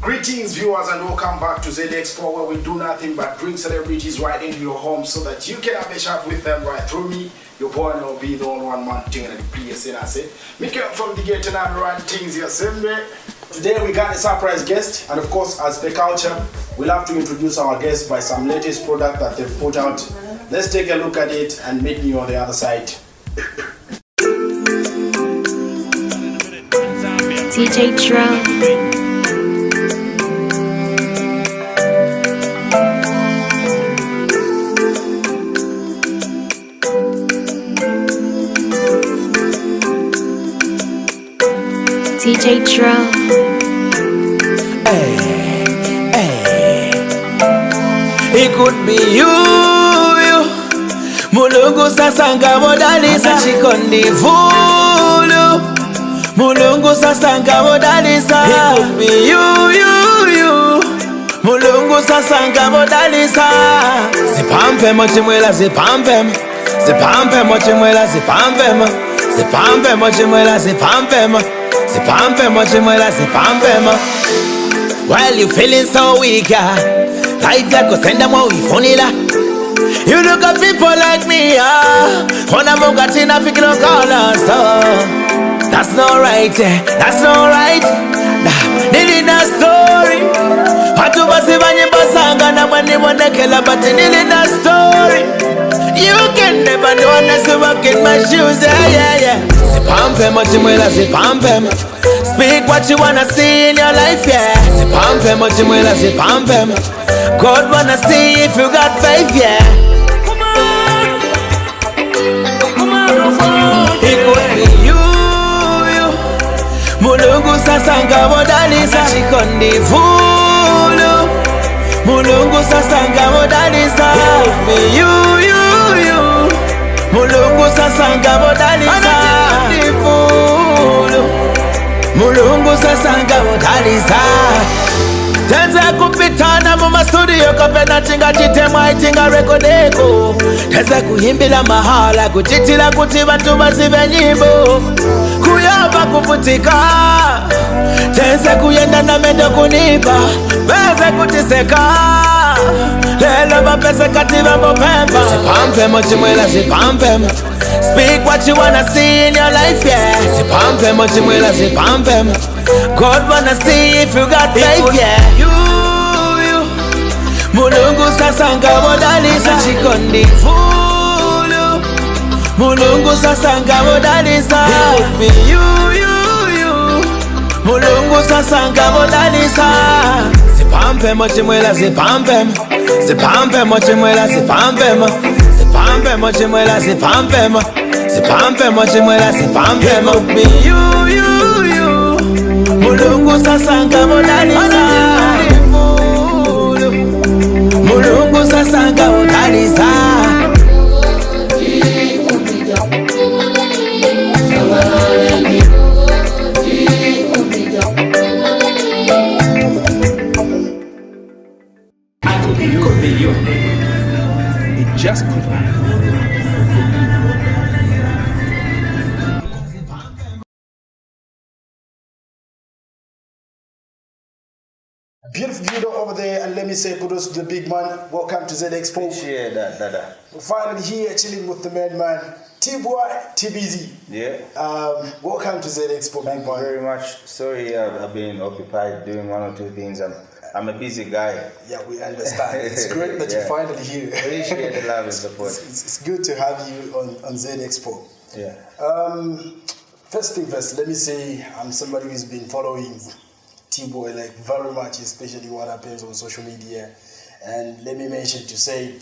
Greetings viewers and welcome back to Z Expo, where we do nothing but bring celebrities right into your home so that you can have a chat with them right through me. Your boy will be the only one man thing and the place and I say, make up from the gate and I'm run things here same. Today we got a surprise guest, and of course as the culture, we'll have to introduce our guest by some latest product that they've put out. Let's take a look at it and meet me on the other side. DJ Drum. DJ Drum. Hey, hey. It could be you. Mulungu sasa ngabodalisa chikondi vulu. Mulungu sasa ngabodalisa. It could be you. Mulungu sasa ngabodalisa. Zipampe mochimwela zipampe. Zipampe mochimwela zipampe. Zipampe mochimwela zipampe. Zipampe mochimwela zipampe. While you feeling so weak, life yako senda mwa uifunila. You look at people like me, Wana munga tina fikiro kala, so that's not right, that's not right. Nili na story Hatu basi banyimbo sanga na mwani mwanekela, but nili na story. You can never know unless you walk in my shoes, yeah. Zipampe mochimwela zipampe. Speak what you wanna see in your life, yeah. Zipampe mochimwela zipampe. God wanna see if you got faith, yeah. It could be you. Mulungu sasa ngabodalisa chikondi vulu. Mulungu sasa ngabodalisa. It could be you. Mulungu sasa ngabodalisa chikondi vulu. Mulungu sasa ngabodalisa. Tenza kupitana muma studio kapena chinga chitemwa itinga rekodeko. Tenza kuhimbila mahala kuchitila kuti bantu bazive nyimbo. Kuyaba kuvutika. Tenza kuyenda na mendo kunipa. Beze kutiseka. Lelo bapese kativa mbopemba. Zipampe mochimwela zipampe. Speak what you wanna see in your life, yeah. Zipampe mochimwela zipampe. God wanna see if you got faith, yeah. You. Mulungu sasa ngabodalisa chikondi vulu. Mulungu sasa ngabodalisa. It could be you. Mulungu sasa ngabodalisa. Zipampe mochimwela zipampe. Zipampe mochimwela zipampe. Zipampe mochimwela zipampe. Zipampe mochimwela zipampe. It could be you. Mulungu sasa ngabodalisa. Mulungu sasa ngabodalisa. It could be you. It just could be. Beautiful video over there, and let me say kudos to the big man. Welcome to Z Expo. Appreciate that, Dada. We're finally here chilling with the man, Bwoy, TBZ. Yeah. Welcome to Z Expo, Thank you very much. Sorry, I've been occupied doing one or two things. I'm a busy guy. Yeah, we understand. It's great that you're finally here. Appreciate the love and support. It's good to have you on Z Expo. Yeah. First thing first, let me say I'm somebody who's been following Bwoy like very much, especially what happens on social media. And let me mention to say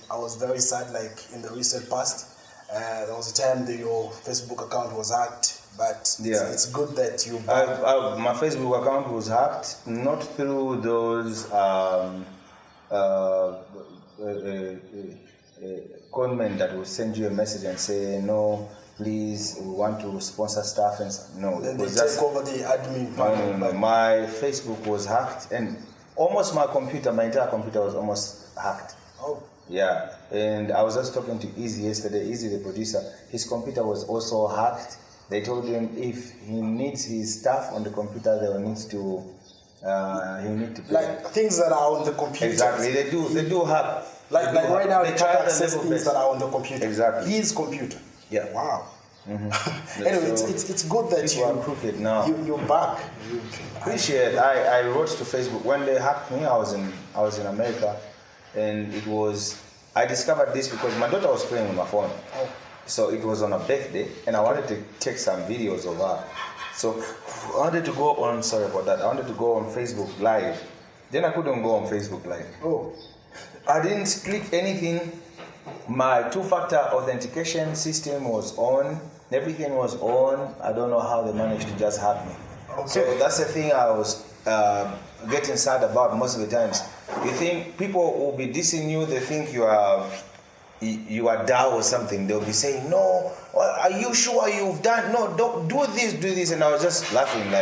I was very sad, like in the recent past. There was a time that your Facebook account was hacked, but it's good that you. My Facebook account was hacked, not through those conmen that will send you a message and say no. Please, we want to sponsor stuff and no. Then they take over the admin part. No. My Facebook was hacked, and almost my entire computer was almost hacked. Oh. Yeah, and I was just talking to Easy yesterday, Easy the producer. His computer was also hacked. They told him if he needs his stuff on the computer, they will need to You need to pay. Like things that are on the computer. Exactly, they do have. Like right now, you can't try access things that are on the computer. Exactly. His computer. Yeah. Wow. Mm-hmm. Anyway, So it's good that people are crooked now. You're back. Appreciate. I wrote to Facebook when they hacked me. I was in America, and it was. I discovered this because my daughter was playing with my phone. Oh. So it was on a birthday, and I wanted to take some videos of her. So I wanted to go on. Sorry about that. I wanted to go on Facebook Live. Then I couldn't go on Facebook Live. Oh. I didn't click anything. My two-factor authentication system was on. Everything was on. I don't know how they managed to just hack me. Okay. So that's the thing I was getting sad about most of the times. You think people will be dissing you, they think you are down or something. They'll be saying, no, are you sure you've done? No, don't do this. And I was just laughing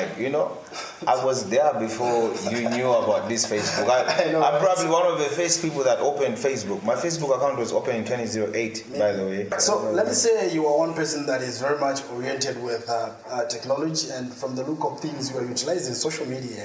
I was there before you knew about this Facebook. I'm probably one of the first people that opened Facebook. My Facebook account was opened in 2008, by the way. So let me say you are one person that is very much oriented with technology, and from the look of things, you are utilizing social media.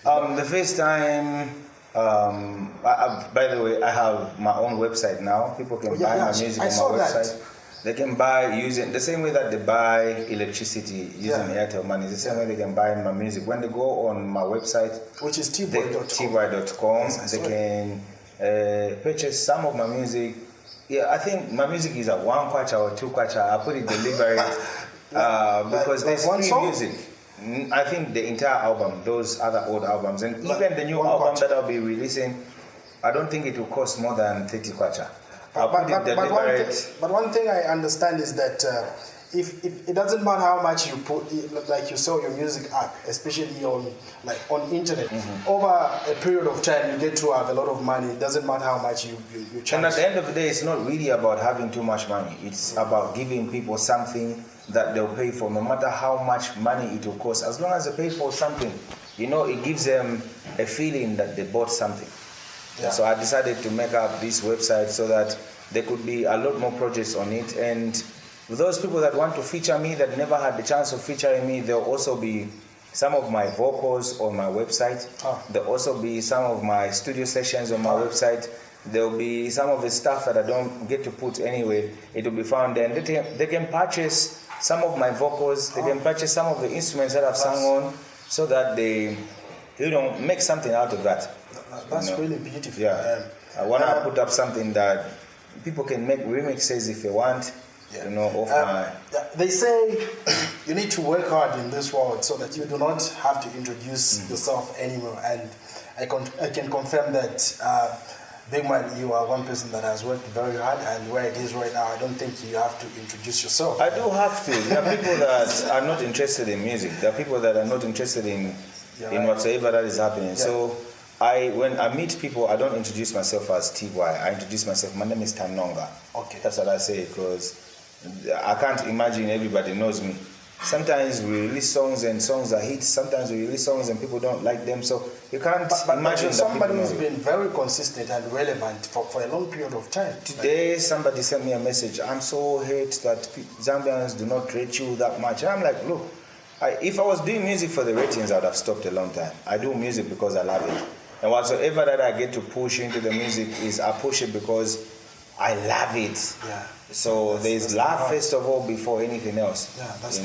And the first time, by the way, I have my own website now. People can buy my music on my website. That. They can buy using the same way that they buy electricity using Airtel money. The same way they can buy my music. When they go on my website, which is tboy.com, they can purchase some of my music. Yeah, I think my music is a 1 kwacha or 2 kwacha. I put it deliberate because there's free music. I think the entire album, those other old albums, and even the new album that I'll be releasing, I don't think it will cost more than 30 kwacha. But one thing I understand is that if it doesn't matter how much you put, like you sell your music up, especially on internet, over a period of time you get to have a lot of money. It doesn't matter how much you charge. And at the end of the day, it's not really about having too much money. It's about giving people something that they'll pay for, no matter how much money it will cost. As long as they pay for something, it gives them a feeling that they bought something. Yeah. So I decided to make up this website so that there could be a lot more projects on it. And those people that want to feature me, that never had the chance of featuring me, there'll also be some of my vocals on my website. There'll also be some of my studio sessions on my website. There'll be some of the stuff that I don't get to put anyway. It will be found there. And they can purchase some of my vocals. They can purchase some of the instruments that I've sung on so that they make something out of that. That's really beautiful. Yeah. I want to put up something that people can make remixes if they want. They say you need to work hard in this world so that you do not have to introduce yourself anymore. And I can confirm that, Big Man, you are one person that has worked very hard, and where it is right now, I don't think you have to introduce yourself. I do have to. There are people that are not interested in music. There are people that are not interested in whatsoever that is happening. Yeah. So when I meet people, I don't introduce myself as T-Boy. I introduce myself, my name is Tanonga. Okay. That's what I say, because I can't imagine everybody knows me. Sometimes we release songs and songs are hits. Sometimes we release songs and people don't like them. So you can't imagine that somebody who's been very consistent and relevant for a long period of time. Today, somebody sent me a message. I'm so hurt that Zambians do not rate you that much. And I'm like, look, if I was doing music for the ratings, I would have stopped a long time. I do music because I love it. And whatsoever that I get to push into the music is I push it because I love it. Yeah. So there's love first of all before anything else. Yeah, that's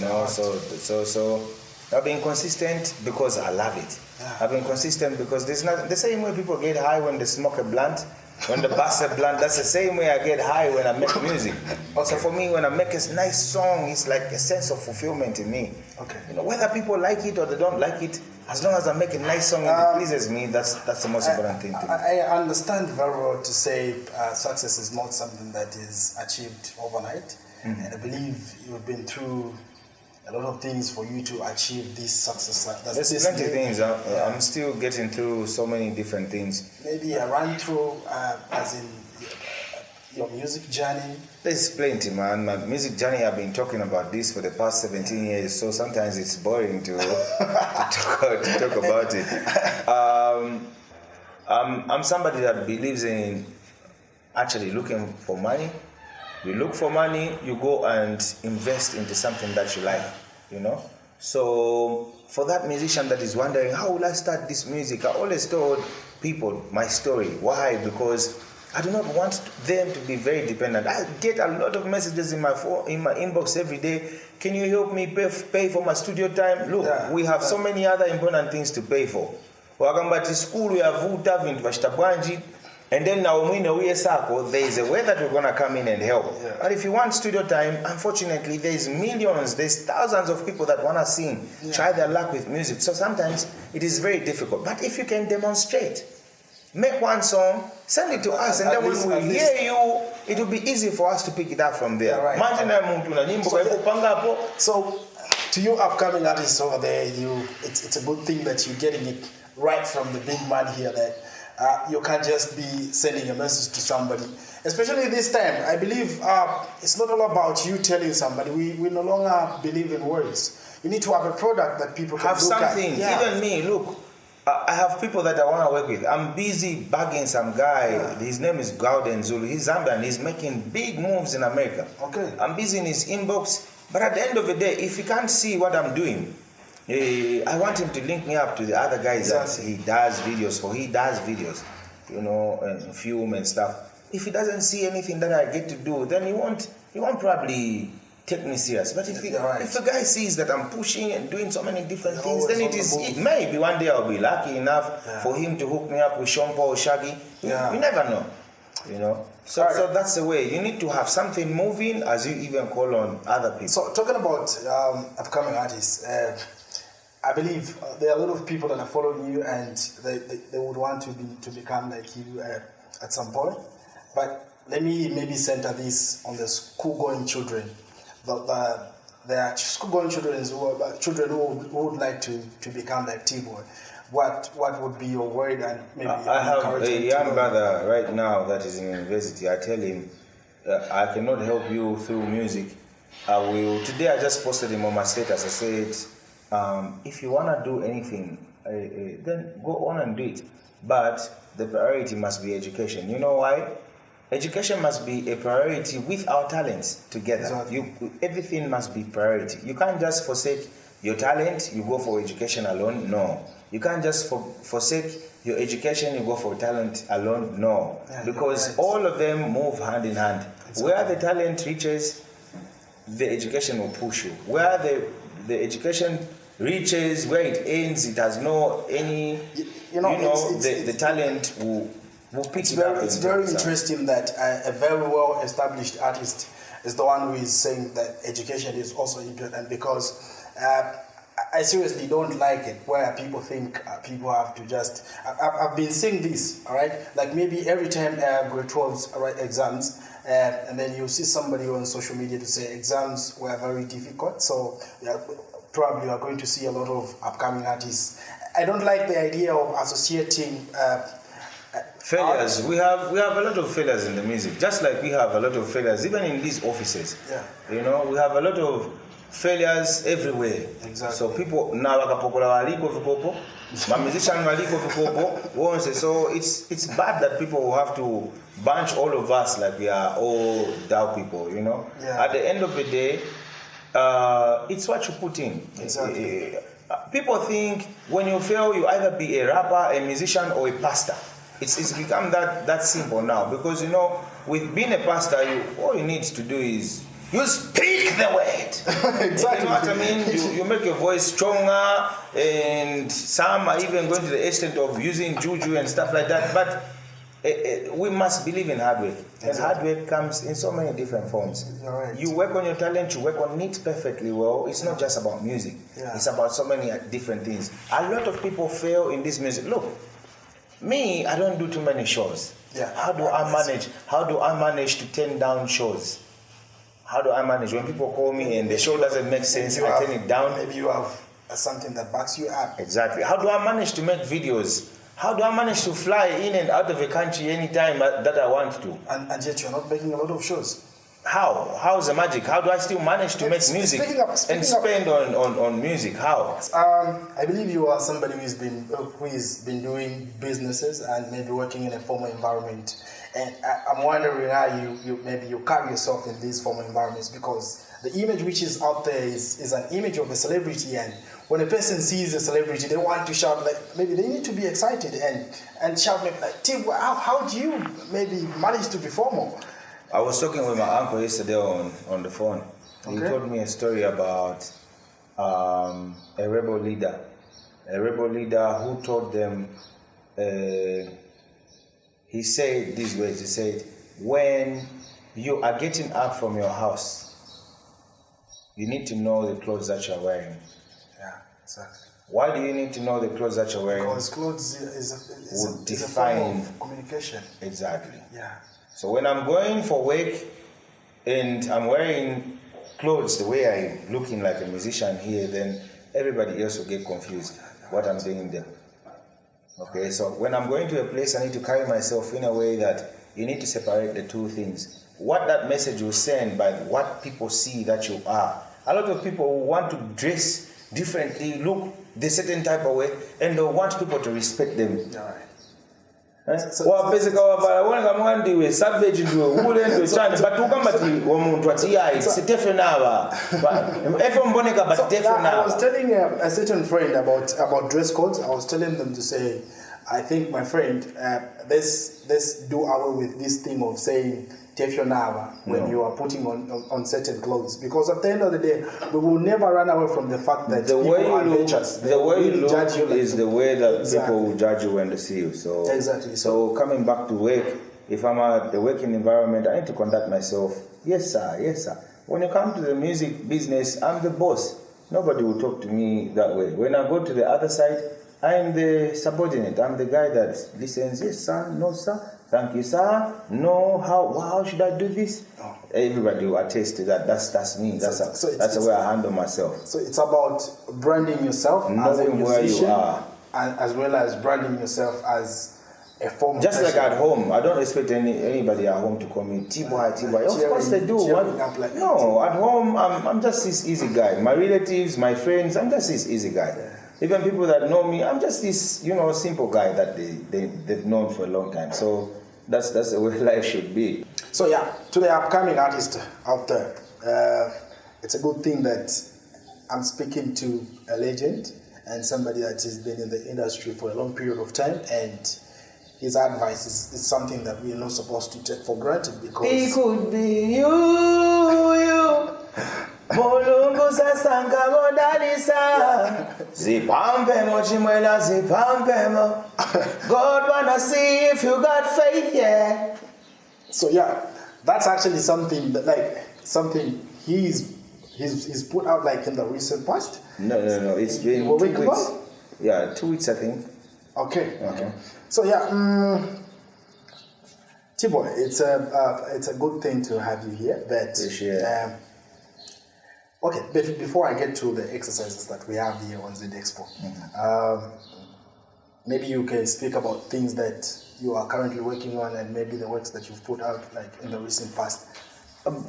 so I've been consistent because I love it. Yeah. I've been consistent because there's not the same way people get high when they smoke a blunt, when they bust a blunt. That's the same way I get high when I make music. Okay. So for me, when I make a nice song, it's like a sense of fulfillment in me. Okay. Whether people like it or they don't like it, as long as I make a nice song and it pleases me, that's the most important thing to me. I understand very well to say success is not something that is achieved overnight. Mm-hmm. And I believe you've been through a lot of things for you to achieve this success. There's plenty of things. I'm still getting through so many different things. Maybe a run through, as in your music journey. There's plenty, man. My music journey, I've been talking about this for the past 17 years, so sometimes it's boring to talk about it. I'm somebody that believes in actually looking for money. You look for money, you go and invest into something that you like, So for that musician that is wondering, how will I start this music? I always told people my story. Why? Because I do not want them to be very dependent. I get a lot of messages in my phone, in my inbox every day. Can you help me pay for my studio time? Look, we have so many other important things to pay for. Wakambati school we have vintu vashtabwanji, and then now there is a way that we're gonna come in and help. But if you want studio time, unfortunately there's millions, there's thousands of people that wanna sing, try their luck with music. So sometimes it is very difficult. But if you can demonstrate, make one song, send it to us, and then when we hear you, it will be easy for us to pick it up from there. So, to you upcoming artists over there, it's a good thing that you're getting it right from the big man here, that you can't just be sending a message to somebody. Especially this time, I believe it's not all about you telling somebody. We no longer believe in words. You need to have a product that people can have look something. at. Yeah. Even me, look. I have people that I want to work with. I'm busy bagging some guy. His name is Gauden Zulu. He's Zambian. He's making big moves in America. Okay. I'm busy in his inbox. But at the end of the day, if he can't see what I'm doing, I want him to link me up to the other guys that he does videos for. He does videos, and film and stuff. If he doesn't see anything that I get to do, then he won't probably take me serious. But if the guy sees that I'm pushing and doing so many different things, then it maybe one day I'll be lucky enough for him to hook me up with Shompo or Shaggy. You never know, So that's the way. You need to have something moving as you even call on other people. So talking about upcoming artists, I believe there are a lot of people that are following you, and they would want to become like you at some point. But let me maybe center this on the school-going children. There are school-going children who would like to become like T-Bwoy. What would be your word and maybe I have a young brother right now that is in university. I tell him, I cannot help you through music. I will. Today I just posted him on my status. I said, if you want to do anything, then go on and do it. But the priority must be education. You know why? Education must be a priority with our talents together. Exactly. Everything must be priority. You can't just forsake your talent, you go for education alone. No. You can't just forsake your education, you go for talent alone. No. Because all of them move hand in hand. Exactly. Where the talent reaches, the education will push you. Where the education reaches, where it ends, it has no any, the talent will pick it up. It's very interesting that a very well-established artist is the one who is saying that education is also important, because I seriously don't like it where people think people have to just... I've been seeing this, all right? Like maybe every time grade 12s write exams, and then you see somebody on social media to say exams were very difficult, so probably you are going to see a lot of upcoming artists. I don't like the idea of associating... failures. We have a lot of failures in the music, just like we have a lot of failures even in these offices. We have a lot of failures everywhere. Exactly. So people now my musician so it's bad that people will have to bunch all of us like we are all dull people. At the end of the day, it's what you put in. Exactly. People think when you fail, you either be a rapper, a musician, or a pastor. It's become that simple now, because with being a pastor, all you need to do is you speak the word. Exactly. You know what I mean? You make your voice stronger, and some are even going to the extent of using juju and stuff like that. But we must believe in hard work. And hard work comes in so many different forms. Right. You work on your talent, you work on it perfectly well. It's not just about music. It's about so many different things. A lot of people fail in this music. Look, me, I don't do too many shows. How do I manage to turn down shows? How do I manage when people call me and the show doesn't make sense? I turn it down. Maybe you have something that backs you up. Exactly. How do I manage to make videos? How do I manage to fly in and out of the country anytime that I want to? And yet you're not making a lot of shows. How? How's the magic? How do I still manage to make music and spend on music? How? I believe you are somebody who has been doing businesses and maybe working in a formal environment. And I'm wondering how you carry yourself in these formal environments, because the image which is out there is an image of a celebrity, and when a person sees a celebrity, they want to shout, like, maybe they need to be excited and shout, like, Tim, how do you maybe manage to be formal? I was talking with my uncle yesterday on the phone. He told me a story about a rebel leader who told them, he said these words, he said, when you are getting up from your house, you need to know the clothes that you're wearing. Yeah, exactly. Why do you need to know the clothes that you're wearing? Because clothes is a form of communication. Exactly. Yeah. So when I'm going for work and I'm wearing clothes the way I'm looking like a musician here, then everybody else will get confused what I'm doing there. Okay, so when I'm going to a place, I need to carry myself in a way that you need to separate the two things. What that message will send by what people see that you are. A lot of people want to dress differently, look the certain type of way, and they want people to respect them. All right. Wapezeka savage but umuntu I was telling a certain friend about dress codes. I was telling them to say, I think, my friend, let's do away with this thing of saying Tefionava when you are putting on certain clothes, because at the end of the day, we will never run away from the fact that the way you look, the way you look judge you is the way that people will judge you when they see you. So exactly. So coming back to work, if I'm at the working environment, I need to conduct myself. Yes, sir. Yes, sir. When you come to the music business, I'm the boss. Nobody will talk to me that way. When I go to the other side, I'm the subordinate. I'm the guy that listens. Yes, sir. No, sir. Thank you, sir. No, how should I do this? Oh. Everybody will attest to that. That's me. That's the way I handle myself. So it's about branding yourself as a musician, where you are, as well as branding yourself as a form. Just like at home, I don't expect anybody at home to call me T-boy. Of course they do. No, at home I'm just this easy guy. My relatives, my friends, I'm just this easy guy. Yeah. Even people that know me, I'm just this, simple guy that they've known for a long time. So that's the way life should be. So yeah, to the upcoming artist out there, it's a good thing that I'm speaking to a legend and somebody that has been in the industry for a long period of time, and his advice is something that we are not supposed to take for granted, because it could be you. Mulungu sasanga modalisa zipampemo chimwela zipampemo. God wanna see if you got faith, yeah. So yeah, that's actually something that he's put out like in the recent past. No, it's been 2 weeks. Yeah, 2 weeks I think. Okay. So yeah, T-Boy, it's a good thing to have you here, but okay, but before I get to the exercises that we have here on Z Expo, maybe you can speak about things that you are currently working on, and maybe the works that you've put out like in the recent past.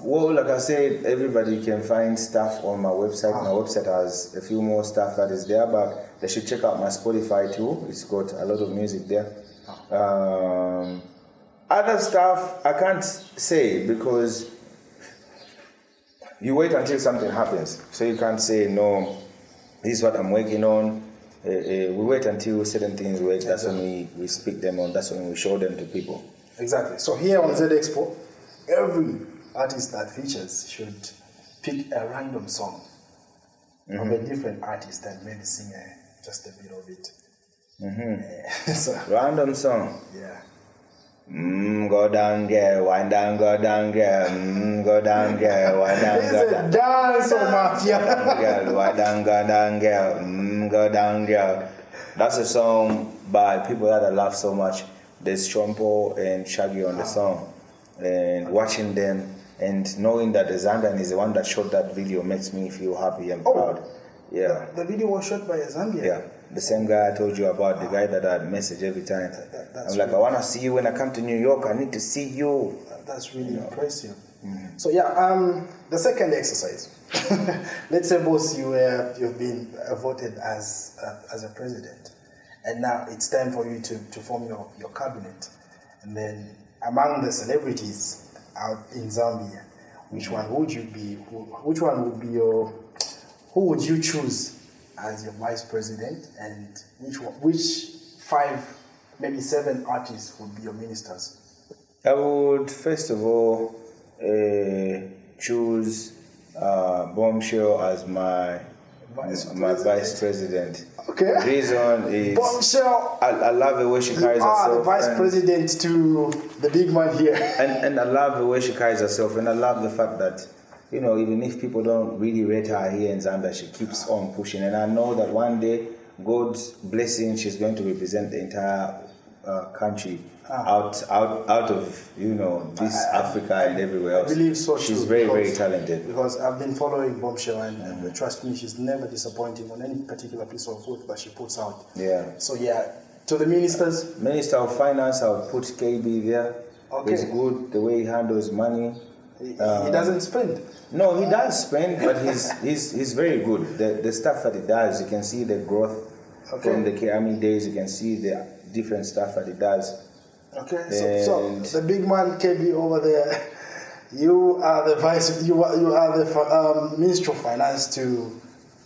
Well, like I said, everybody can find stuff on my website. My website has a few more stuff that is there, but they should check out my Spotify too. It's got a lot of music there. Other stuff I can't say, because you wait until something happens. So you can't say, no, this is what I'm working on. We wait until certain things work. That's when we speak them on. That's when we show them to people. Exactly. So here on Z Expo, every artist that features should pick a random song of a different artist and maybe sing just a bit of it. So, random song. Yeah. Go down, girl, wind down, go down, girl. Go down, girl, wind down, go down. It's a dance or mafia. Girl, wind down, go down, girl. Go down, girl. That's a song by people that I love so much. There's Chompo and Shaggy on the song. And watching them and knowing that the Zambian is the one that shot that video makes me feel happy and proud. Yeah. The video was shot by a Zambian? Yeah. The same guy I told you about, the guy that I message every time. I'm like, I want to see you when I come to New York. I need to see you. That's really impressive. So yeah, the second exercise. Let's say, boss, you've been voted as a president, and now it's time for you to form your cabinet. And then among the celebrities out in Zambia, which one would you be? Which one would be your? Who would you choose as your vice president, and which 5, maybe 7 artists would be your ministers? I would first of all choose Bombshell as my vice president. Okay. Reason is Bombshell. I love the way she carries You are herself. the vice president to the big man here. And I love the way she carries herself, and I love the fact that, you know, even if people don't really rate her here in Zambia, she keeps on pushing. And I know that one day, God's blessing, she's going to represent the entire country out of, you know, this Africa and everywhere else. I believe so. She's too, very talented. Because I've been following Bombshell, and trust me, she's never disappointing on any particular piece of work that she puts out. Yeah. So yeah, to the ministers. Minister of Finance, I would put KB there. Okay. He's good the way he handles money. He doesn't spend. No, he does spend, but he's very good. The stuff that he does, you can see the growth from the KAMI days. You can see the different stuff that he does. Okay, so the big man KB over there, you are the you are the Minister of Finance to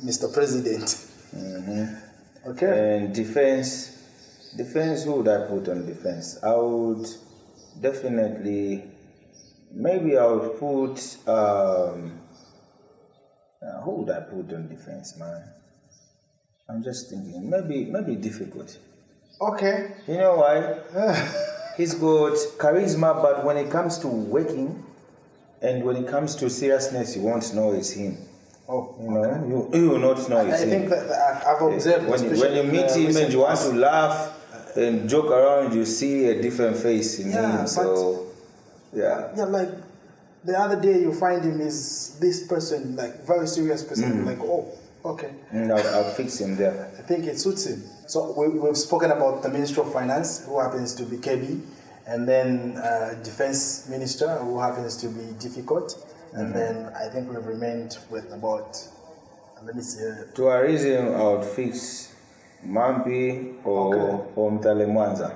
Mr. President. Mm-hmm. Okay. And defense, who would I put on defense? I would definitely, maybe I would put, who would I put on defense, man? I'm just thinking, maybe Difikoti. Okay. You know why? He's got charisma, but when it comes to working and when it comes to seriousness, you won't know it's him. Oh, you know, you will not know it's him. I think that I've observed when you meet him and you want to laugh and joke around, you see a different face in him. So, yeah, like the other day you find him is this person, like very serious person. Like, oh, okay. I'll fix him there. I think it suits him. So we've spoken about the Minister of Finance, who happens to be KB, and then Defense Minister, who happens to be Difikoti, and then I think we've remained with about, let me see. Tourism, I would fix Mampi or Mutale Mwanza.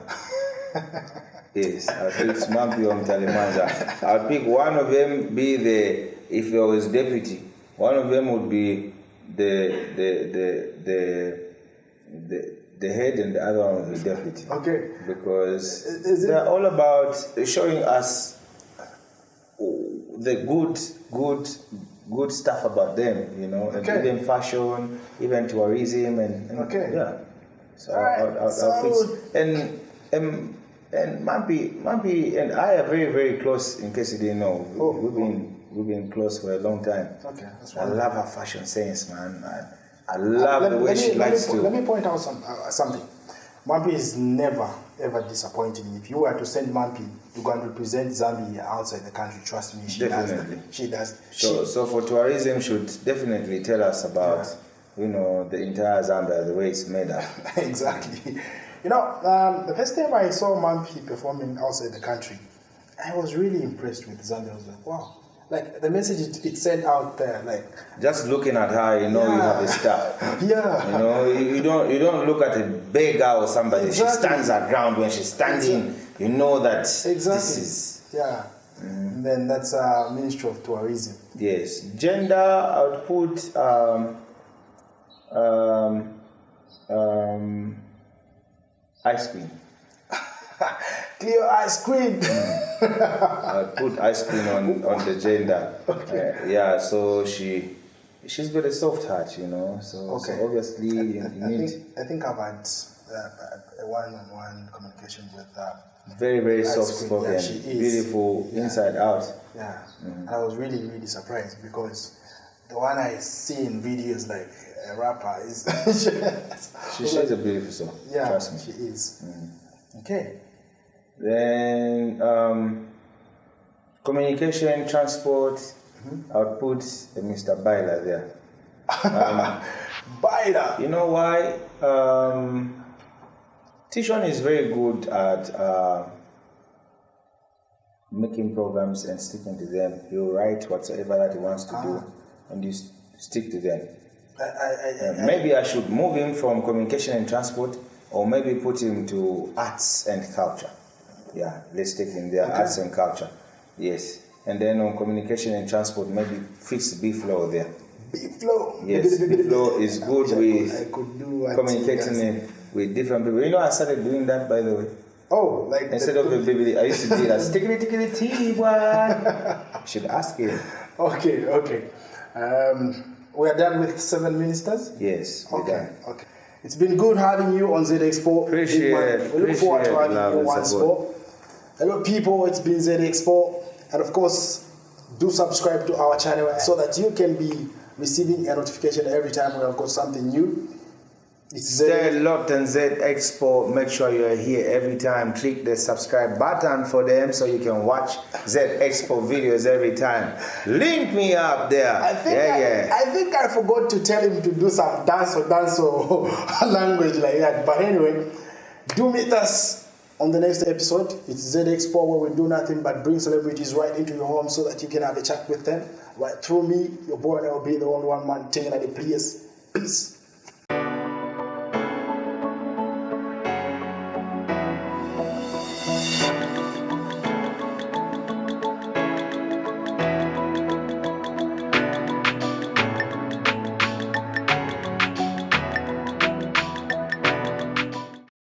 Yes, I'll fix Mampi or Mutale Mwanza. I'll pick one of them, if there was deputy, one of them would be the head, and the other one was the deputy. Okay. Because they're all about showing us the good stuff about them, you know, and even fashion, even tourism, and yeah. So I'll fix. And Mampi and I are very, very close. In case you didn't know, we've been close for a long time. Okay, that's I love her fashion sense, man. I love the way she likes to. Let me point out something. Mampi is never ever disappointing. If you were to send Mampi to go and represent Zambia outside the country, trust me, she definitely does. She does. So for tourism, should definitely tell us about you know, the entire Zambia, the way it's made up. Exactly. You know, the first time I saw Mampi performing outside the country, I was really impressed with Zambia. I was like, wow. Like the message it sent out there, like just looking at her, you know, you have a star. Yeah. You know, you don't look at a beggar or somebody. Exactly. She stands her ground when she's standing. You know that this is. Yeah. And then that's Ministry of Tourism. Yes. Gender, I would put ice cream. Clear ice cream. I put ice cream on the gender. Okay. Yeah, so she's got a soft heart, you know. So obviously you need. I think I've had a one-on-one communication with very, very soft spoken, yeah, she is. beautiful inside out. Yeah, I was really, really surprised because the one I see in videos like a rapper is. She's a beautiful soul. Yeah, trust me. She is. Okay. Then communication, transport. I would put Mr. Baila there. Baila. You know why? Tishon is very good at making programs and sticking to them. He'll write whatsoever that he wants to do, and you stick to them. Maybe I should move him from communication and transport, or maybe put him to arts and culture. Yeah, let's take him there, arts and culture. Yes. And then on communication and transport, maybe fix B-Flow there. B-Flow. Yes, B-Flow is good with I could do communicating with different people. You know, I started doing that, by the way. Oh, like instead of the baby, I used to do that. Tickety tea, boy. Should ask him. Okay. We are done with 7 ministers? Yes, we're done. Okay. It's been good having you on Z Expo. Appreciate We look forward to having love you and once support. more. Hello people, it's been Z Expo. And of course, do subscribe to our channel so that you can be receiving a notification every time we have got something new. It's Stay locked on Z Expo. Make sure you're here every time. Click the subscribe button for them so you can watch Z Expo videos every time. Link me up there. I think I forgot to tell him to do some dance or language like that. But anyway, do meet us on the next episode. It's Z Expo, where we do nothing but bring celebrities right into your home so that you can have a chat with them. Right through me, your boy will be the only one man taking at the place. Peace.